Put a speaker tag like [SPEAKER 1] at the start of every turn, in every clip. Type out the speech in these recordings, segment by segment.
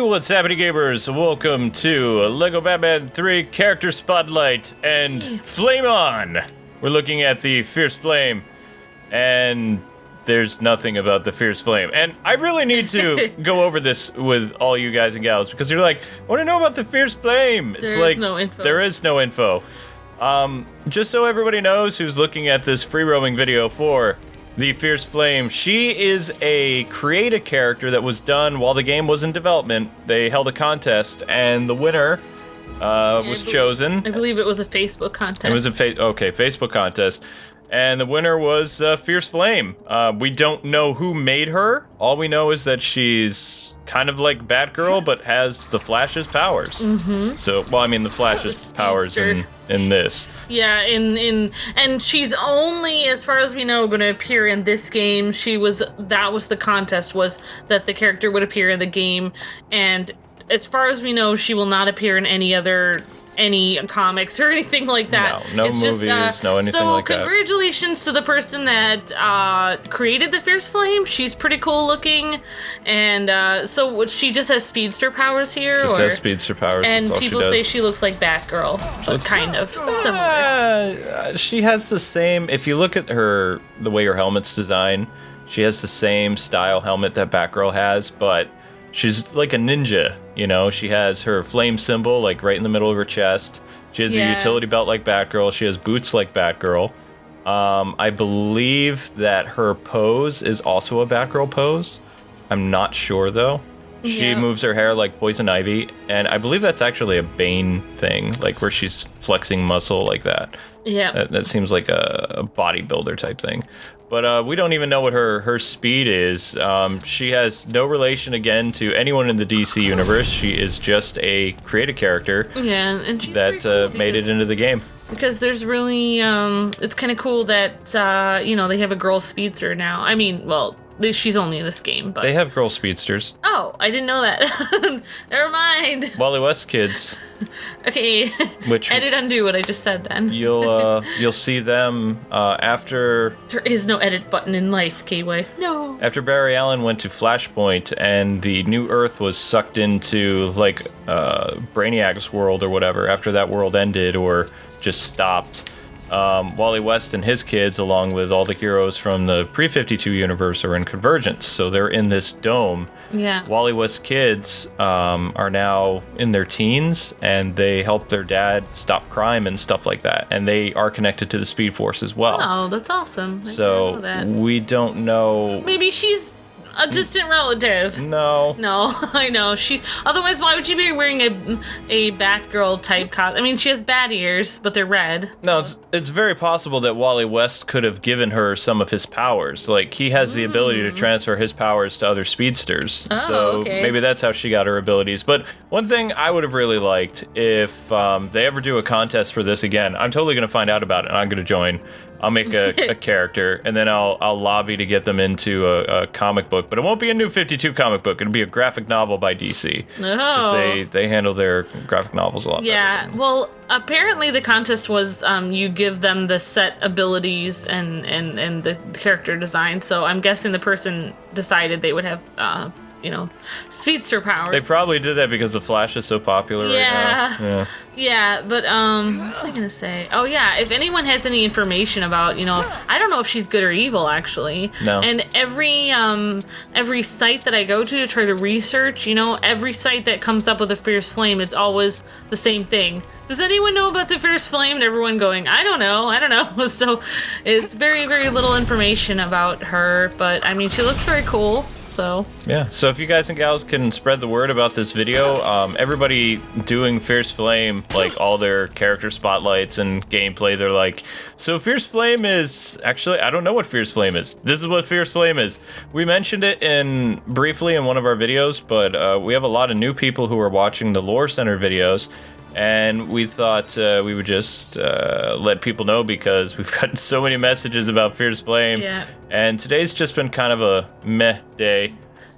[SPEAKER 1] what's happening, gamers? Welcome to LEGO Batman 3 Character Spotlight and Flame On! We're looking at the Fierce Flame, and there's nothing about the Fierce Flame. And I really need to go over this with all you guys and gals, because you're like, I want to know about the Fierce Flame! It's like,
[SPEAKER 2] no info.
[SPEAKER 1] There is no info. Just so everybody knows who's looking at this free-roaming video for the Fierce Flame, she is a creative character that was done while the game was in development. They held a contest, and the winner was chosen.
[SPEAKER 2] I believe it was a Facebook contest.
[SPEAKER 1] It was a Facebook contest. And the winner was Fierce Flame. We don't know who made her. All we know is that she's kind of like Batgirl, but has the Flash's powers. Mm-hmm. So, well, I mean, the Flash's powers in this.
[SPEAKER 2] Yeah, and she's only, as far as we know, going to appear in this game. That was the contest, was that the character would appear in the game, and as far as we know, she will not appear in any comics or anything like that.
[SPEAKER 1] No movies, no anything like that.
[SPEAKER 2] So congratulations to the person that created the Fierce Flame. She's pretty cool looking, and so she just has speedster powers here.
[SPEAKER 1] She just has speedster powers.
[SPEAKER 2] And
[SPEAKER 1] that's
[SPEAKER 2] people
[SPEAKER 1] all she
[SPEAKER 2] say
[SPEAKER 1] does.
[SPEAKER 2] she looks like Batgirl, but kind of similar.
[SPEAKER 1] She has the same. If you look at the way her helmet's designed, she has the same style helmet that Batgirl has, but she's like a ninja, you know? She has her flame symbol, like, right in the middle of her chest. She has a utility belt like Batgirl. She has boots like Batgirl. I believe that her pose is also a Batgirl pose. I'm not sure, though. She moves her hair like Poison Ivy, and I believe that's actually a Bane thing, like where she's flexing muscle like that.
[SPEAKER 2] Yeah.
[SPEAKER 1] That seems like a bodybuilder type thing. But we don't even know what her speed is. She has no relation, again, to anyone in the DC universe. She is just a creative character
[SPEAKER 2] and she's
[SPEAKER 1] that made it into the game.
[SPEAKER 2] Because there's really, it's kind of cool that, they have a girl speedster now. I mean, well, she's only in this game, but...
[SPEAKER 1] They have girl speedsters.
[SPEAKER 2] Oh, I didn't know that. Never mind.
[SPEAKER 1] Wally West kids.
[SPEAKER 2] Okay.
[SPEAKER 1] Which
[SPEAKER 2] edit undo what I just said then.
[SPEAKER 1] You'll see them after...
[SPEAKER 2] There is no edit button in life, Kway. No.
[SPEAKER 1] After Barry Allen went to Flashpoint and the New Earth was sucked into, like, Brainiac's world or whatever, after that world ended or just stopped... Wally West and his kids, along with all the heroes from the pre-52 universe, are in Convergence, so they're in this dome.
[SPEAKER 2] Yeah.
[SPEAKER 1] Wally West's kids are now in their teens, and they help their dad stop crime and stuff like that, and they are connected to the Speed Force as well.
[SPEAKER 2] Oh, that's awesome.
[SPEAKER 1] So we don't know...
[SPEAKER 2] Maybe she's a distant relative.
[SPEAKER 1] No,
[SPEAKER 2] I know. Otherwise, why would she be wearing a Batgirl type costume? I mean, she has bat ears, but they're red.
[SPEAKER 1] No, it's very possible that Wally West could have given her some of his powers. Like, he has the ability to transfer his powers to other speedsters.
[SPEAKER 2] Oh,
[SPEAKER 1] so
[SPEAKER 2] okay.
[SPEAKER 1] Maybe that's how she got her abilities. But one thing I would have really liked, if they ever do a contest for this again, I'm totally going to find out about it, and I'm going to join. I'll make a character, and then I'll lobby to get them into a comic book. But it won't be a New 52 comic book. It'll be a graphic novel by DC.
[SPEAKER 2] Oh.
[SPEAKER 1] They handle their graphic novels a lot better.
[SPEAKER 2] Yeah, well, apparently the contest was you give them the set abilities and the character design. So I'm guessing the person decided they would have, speedster powers.
[SPEAKER 1] They probably did that because the Flash is so popular right now.
[SPEAKER 2] Yeah, but what was I gonna say? Oh yeah, if anyone has any information about, I don't know if she's good or evil actually.
[SPEAKER 1] No.
[SPEAKER 2] And every site that I go to try to research, every site that comes up with a Fierce Flame, it's always the same thing. Does anyone know about the Fierce Flame? And everyone going, I don't know. So it's very, very little information about her, but I mean, she looks very cool. So
[SPEAKER 1] yeah, so if you guys and gals can spread the word about this video, everybody doing Fierce Flame, like all their character spotlights and gameplay, they're like, so Fierce Flame is, actually, I don't know what Fierce Flame is. This is what Fierce Flame is. We mentioned it briefly in one of our videos, but we have a lot of new people who are watching the Lore Center videos. And we thought we would just let people know because we've gotten so many messages about Fierce Flame.
[SPEAKER 2] Yeah.
[SPEAKER 1] And today's just been kind of a meh day.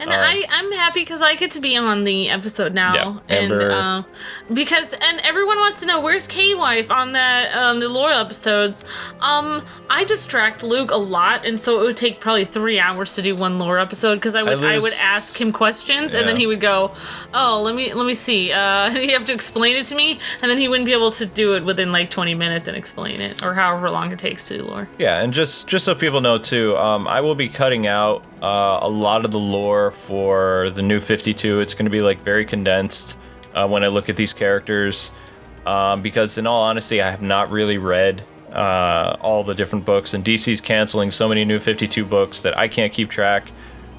[SPEAKER 2] And I'm happy because I get to be on the episode now, and because everyone wants to know where's K-Wife on that the lore episodes. I distract Luke a lot, and so it would take probably 3 hours to do one lore episode because I would ask him questions, and then he would go, "Oh, let me see." He'd have to explain it to me, and then he wouldn't be able to do it within like 20 minutes and explain it, or however long it takes to do lore.
[SPEAKER 1] Yeah, and just so people know too, I will be cutting out a lot of the lore for the new 52. It's going to be like very condensed when I look at these characters, because in all honesty, I have not really read all the different books, and DC's canceling so many new 52 books that I can't keep track.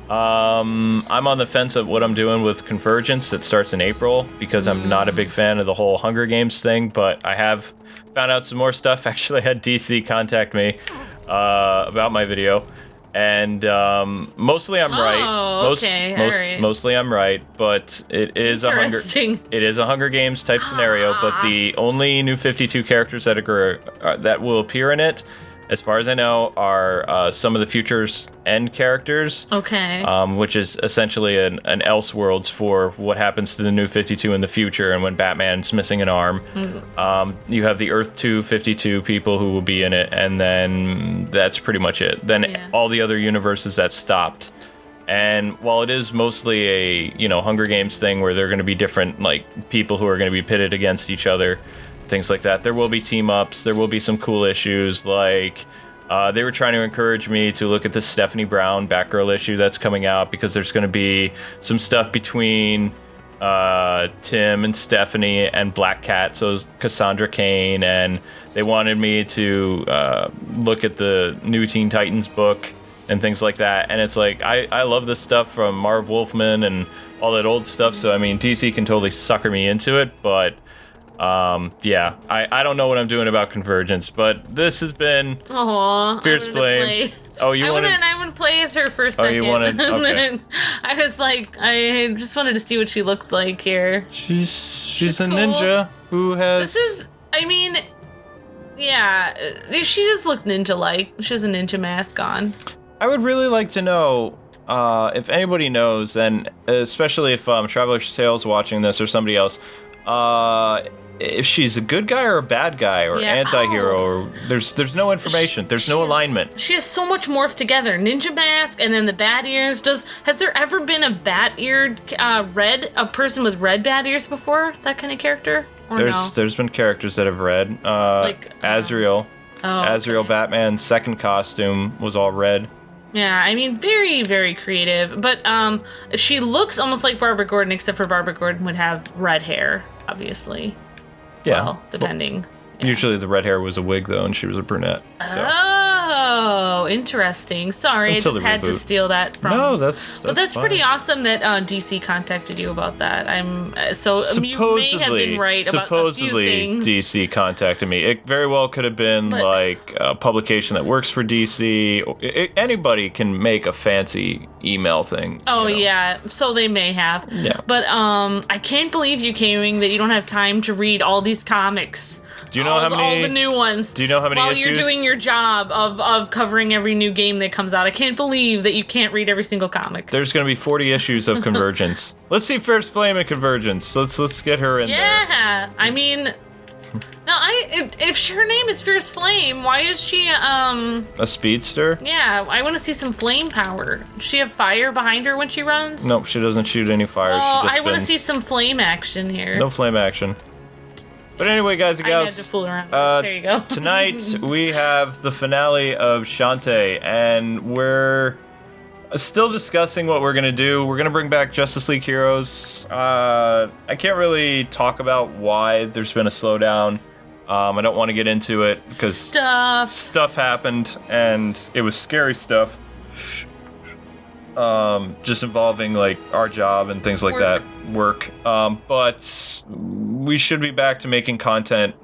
[SPEAKER 1] I'm on the fence of what I'm doing with Convergence that starts in April, because I'm not a big fan of the whole Hunger Games thing, but I have found out some more stuff. Actually, I had DC contact me about my video. And mostly I'm right. Mostly I'm right, but it is a Hunger Games type scenario. But the only new 52 characters that will appear in it, as far as I know, are some of the Future's End characters.
[SPEAKER 2] Okay.
[SPEAKER 1] Which is essentially an Elseworlds for what happens to the new 52 in the future, and when Batman's missing an arm. You have the Earth 2 52 people who will be in it, and then that's pretty much it. Then all the other universes that stopped. And while it is mostly a Hunger Games thing where they're going to be different like people who are going to be pitted against each other, things like that, there will be team-ups, there will be some cool issues, like they were trying to encourage me to look at the Stephanie Brown Batgirl issue that's coming out, because there's going to be some stuff between Tim and Stephanie and Black Cat, so Cassandra Cain, and they wanted me to look at the new Teen Titans book and things like that, and it's like, I love this stuff from Marv Wolfman and all that old stuff, so I mean, DC can totally sucker me into it, but I don't know what I'm doing about Convergence, but this has been Fierce Flame. Oh, I want to play as her for a second.
[SPEAKER 2] Oh, you wanted? Okay. I was like, I just wanted to see what she looks like here.
[SPEAKER 1] She's a cool ninja who has.
[SPEAKER 2] She just looked ninja-like. She has a ninja mask on.
[SPEAKER 1] I would really like to know if anybody knows, and especially if Traveler's Tales watching this or somebody else. If she's a good guy or a bad guy or anti-hero, or there's no information, there's no alignment.
[SPEAKER 2] She has so much morphed together. Ninja mask and then the bat ears. Has there ever been a bat-eared a person with red bat ears before? That kind of character? Or
[SPEAKER 1] there's been characters that have red. Azrael. Azrael, Batman's second costume was all red.
[SPEAKER 2] Yeah, I mean, very, very creative. But she looks almost like Barbara Gordon, except for Barbara Gordon would have red hair, obviously.
[SPEAKER 1] Yeah.
[SPEAKER 2] Well, depending.
[SPEAKER 1] Usually the red hair was a wig, though, and she was a brunette. So.
[SPEAKER 2] Oh, interesting. Sorry, I just had to steal that from...
[SPEAKER 1] No, that's
[SPEAKER 2] But that's
[SPEAKER 1] fine.
[SPEAKER 2] Pretty awesome that DC contacted you about that. You may have been right about a few things.
[SPEAKER 1] DC contacted me. It very well could have been like a publication that works for DC. Anybody can make a fancy email thing.
[SPEAKER 2] Oh, yeah. So they may have.
[SPEAKER 1] Yeah.
[SPEAKER 2] But I can't believe you, Kwing, that you don't have time to read all these comics.
[SPEAKER 1] Do you know how many?
[SPEAKER 2] All the new ones.
[SPEAKER 1] Do you know how many
[SPEAKER 2] while
[SPEAKER 1] issues?
[SPEAKER 2] You're doing your job of covering every new game that comes out. I can't believe that you can't read every single comic.
[SPEAKER 1] There's going to be 40 issues of Convergence. Let's see Fierce Flame and Convergence. Let's get her in there.
[SPEAKER 2] Yeah, I mean, no, if her name is Fierce Flame, why is she
[SPEAKER 1] a speedster?
[SPEAKER 2] Yeah, I want to see some flame power. Does she have fire behind her when she runs?
[SPEAKER 1] Nope, she doesn't shoot any fire.
[SPEAKER 2] Oh,
[SPEAKER 1] she just
[SPEAKER 2] I want to see some flame action here.
[SPEAKER 1] No flame action. But anyway, guys and gals,
[SPEAKER 2] I had to fool around. There you go.
[SPEAKER 1] Tonight we have the finale of Shantae, and we're still discussing what we're gonna do. We're gonna bring back Justice League Heroes. I can't really talk about why there's been a slowdown. I don't want to get into it because stuff happened, and it was scary stuff. Just involving like our job and things like that, work. But we should be back to making content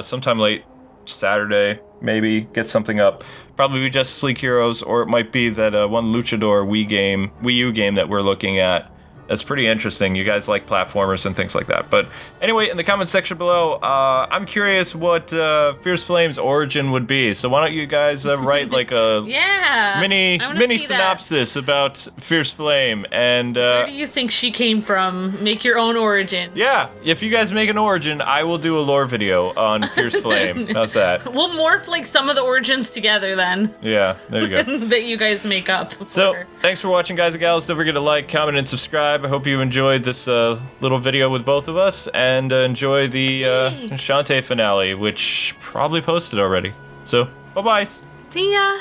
[SPEAKER 1] sometime late Saturday, maybe get something up. Probably be Justice League Heroes, or it might be that one Luchador Wii U game that we're looking at. That's pretty interesting. You guys like platformers and things like that. But anyway, in the comment section below, I'm curious what Fierce Flame's origin would be. So why don't you guys write like a
[SPEAKER 2] Yeah,
[SPEAKER 1] mini synopsis about Fierce Flame and
[SPEAKER 2] where do you think she came from? Make your own origin.
[SPEAKER 1] yeah, if you guys make an origin, I will do a lore video on Fierce Flame. How's that?
[SPEAKER 2] We'll morph like some of the origins together then.
[SPEAKER 1] Yeah, there you go.
[SPEAKER 2] That you guys make up.
[SPEAKER 1] So, thanks for watching, guys and gals. Don't forget to like, comment, and subscribe. I hope you enjoyed this little video with both of us, and enjoy the Shantae finale, which probably posted already. So, bye-bye.
[SPEAKER 2] See ya.